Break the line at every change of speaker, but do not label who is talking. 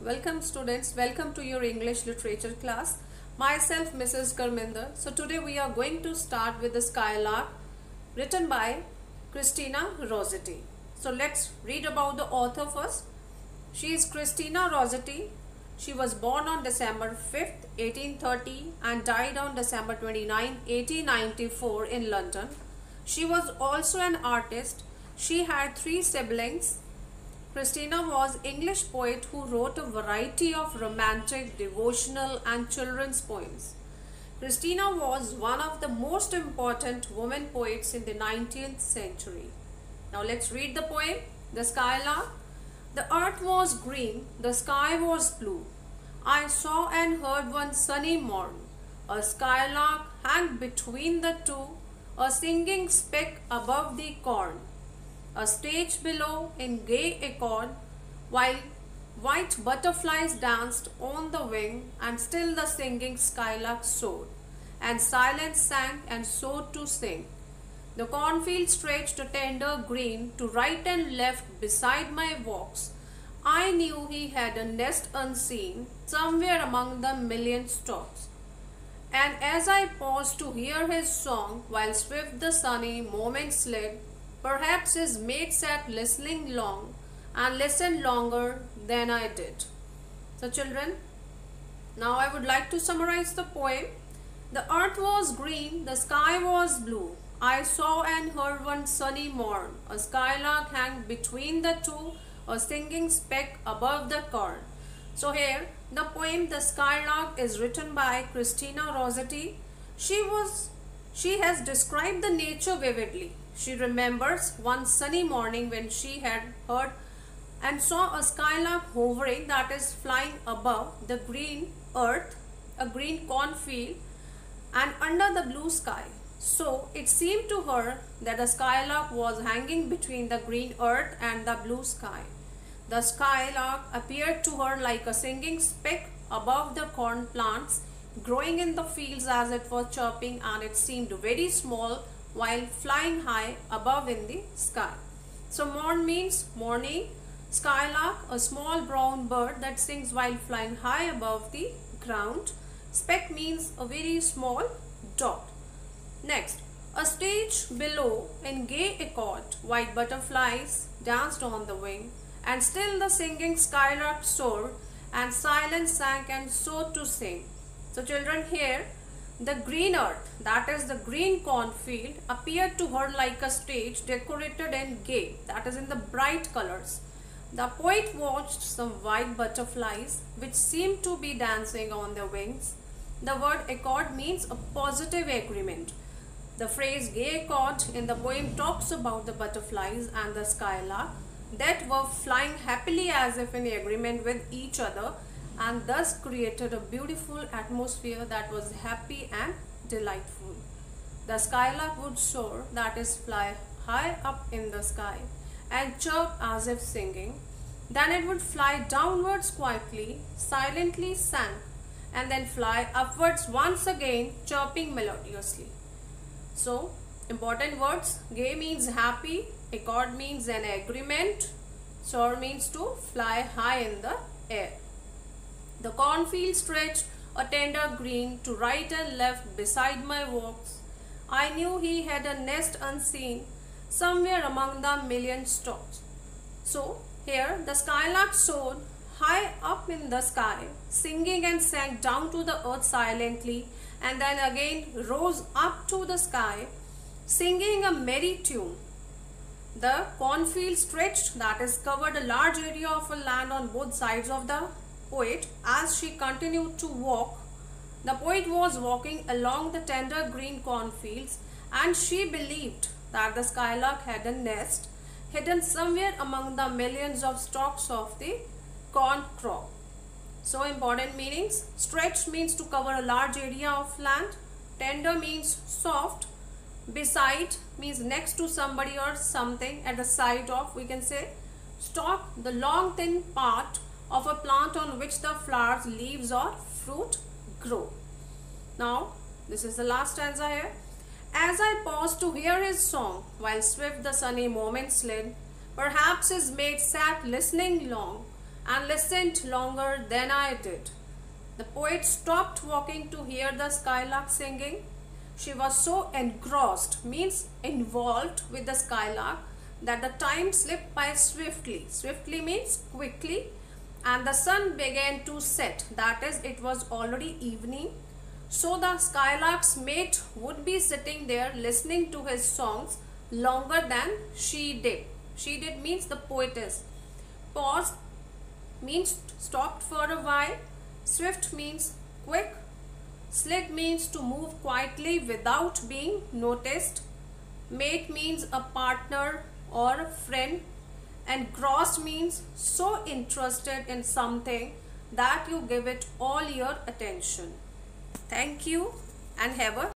Welcome students, welcome to your English literature class. Myself Mrs. Karminder. So today we are going to start with the Skylark written by Christina Rossetti. So let's read about the author first. She is Christina Rossetti. She was born on December 5th, 1830 and died on December 29, 1894 in London. She was also an artist. She had three siblings. Christina was an English poet who wrote a variety of romantic, devotional and children's poems. Christina was one of the most important women poets in the 19th century. Now let's read the poem, The Skylark. The earth was green, the sky was blue. I saw and heard one sunny morn, a skylark hang between the two, a singing speck above the corn. A stage below in gay accord, while white butterflies danced on the wing, and still the singing skylark soared, and silence sang and so to sing. The cornfield stretched a tender green to right and left beside my walks. I knew he had a nest unseen somewhere among the million stalks. And as I paused to hear his song, while swift the sunny moments slid, perhaps his mate sat listening long and listened longer than I did. So children, now I would like to summarize the poem. The earth was green, the sky was blue. I saw and heard one sunny morn, a skylark hang between the two, a singing speck above the corn. So here, the poem The Skylark is written by Christina Rossetti. She has described the nature vividly. She remembers one sunny morning when she had heard and saw a skylark hovering, that is flying above the green earth, a green cornfield and under the blue sky. So it seemed to her that the skylark was hanging between the green earth and the blue sky. The skylark appeared to her like a singing speck above the corn plants growing in the fields as it was chirping, and it seemed very small while flying high above in the sky. So morn means morning. Skylark, a small brown bird that sings while flying high above the ground. Speck means a very small dot. Next, a stage below in gay accord, white butterflies danced on the wing, and still the singing skylark soared, and silence sank and so to sing. So children, here the green earth, that is the green cornfield, appeared to her like a stage decorated in gay, that is in the bright colors. The poet watched some white butterflies which seemed to be dancing on their wings. The word accord means a positive agreement. The phrase gay accord in the poem talks about the butterflies and the skylark that were flying happily as if in agreement with each other, and thus created a beautiful atmosphere that was happy and delightful. The skylark would soar, that is fly high up in the sky and chirp as if singing. Then it would fly downwards quietly, silently sang, and then fly upwards once again, chirping melodiously. So, important words: gay means happy, accord means an agreement, soar means to fly high in the air. The cornfield stretched a tender green to right and left beside my walks. I knew he had a nest unseen somewhere among the million stalks. So here the skylark soared high up in the sky, singing and sank down to the earth silently, and then again rose up to the sky, singing a merry tune. The cornfield stretched, that is covered a large area of land on both sides of the poet. As she continued to walk, the poet was walking along the tender green cornfields, and she believed that the skylark had a nest hidden somewhere among the millions of stalks of the corn crop. So important meanings: stretch means to cover a large area of land, tender means soft, beside means next to somebody or something, at the side of, we can say. Stalk, the long thin part of a plant on which the flowers, leaves or fruit grow. Now this is the last stanza here. As I paused to hear his song, while swift the sunny moments slid, perhaps his mate sat listening long and listened longer than I did. The poet stopped walking to hear the skylark singing. She was so engrossed, means involved with the skylark, that the time slipped by swiftly. Swiftly means quickly, and the sun began to set. That is, it was already evening. So the skylark's mate would be sitting there listening to his songs longer than she did. She did means the poetess. Paused means stopped for a while. Swift means quick. Slid means to move quietly without being noticed. Mate means a partner or a friend. And grossed means so interested in something that you give it all your attention. Thank you and have a